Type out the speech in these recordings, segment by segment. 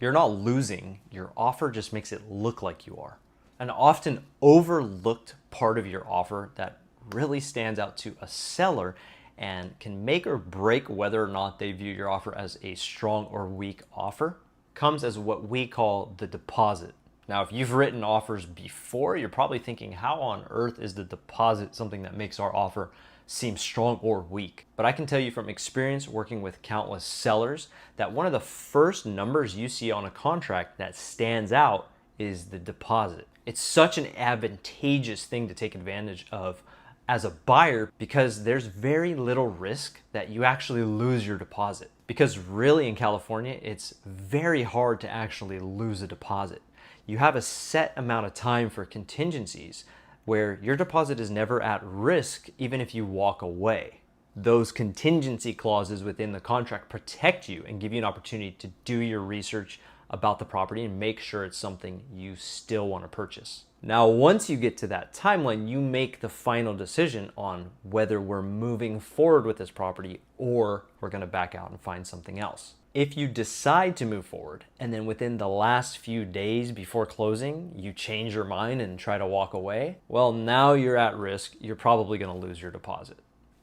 You're not losing, your offer just makes it look like you are. An often overlooked part of your offer that really stands out to a seller and can make or break whether or not they view your offer as a strong or weak offer comes as what we call the deposit. Now, if you've written offers before, you're probably thinking, how on earth is the deposit something that makes our offer seem strong or weak? But I can tell you from experience working with countless sellers that one of the first numbers you see on a contract that stands out is the deposit. It's such an advantageous thing to take advantage of as a buyer because there's very little risk that you actually lose your deposit. Because really in California, it's very hard to actually lose a deposit. You have a set amount of time for contingencies where your deposit is never at risk even if you walk away. Those contingency clauses within the contract protect you and give you an opportunity to do your research about the property and make sure it's something you still want to purchase. Now, once you get to that timeline, you make the final decision on whether we're moving forward with this property or we're going to back out and find something else. If you decide to move forward and then within the last few days before closing, you change your mind and try to walk away, well, now you're at risk. You're probably going to lose your deposit.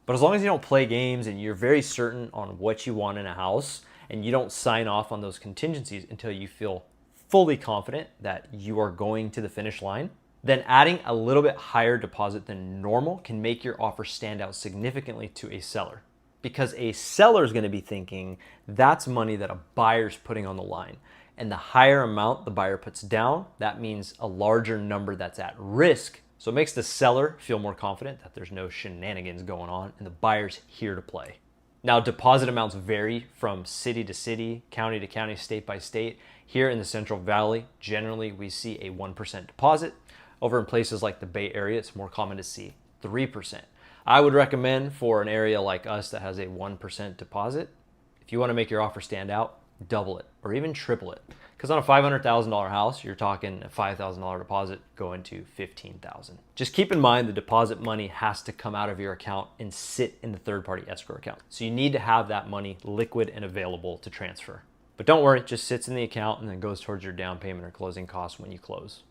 But as long as you don't play games and you're very certain on what you want in a house and you don't sign off on those contingencies until you feel fully confident that you are going to the finish line, then adding a little bit higher deposit than normal can make your offer stand out significantly to a seller. Because a seller is going to be thinking that's money that a buyer's putting on the line. And the higher amount the buyer puts down, that means a larger number that's at risk. So it makes the seller feel more confident that there's no shenanigans going on and the buyer's here to play. Now, deposit amounts vary from city to city, county to county, state by state. Here in the Central Valley, generally we see a 1% deposit. Over in places like the Bay Area, it's more common to see 3%. I would recommend for an area like us that has a 1% deposit, if you want to make your offer stand out, double it or even triple it. Because on a $500,000 house, you're talking a $5,000 deposit going to $15,000. Just keep in mind the deposit money has to come out of your account and sit in the third-party escrow account. So you need to have that money liquid and available to transfer. But don't worry, it just sits in the account and then goes towards your down payment or closing costs when you close.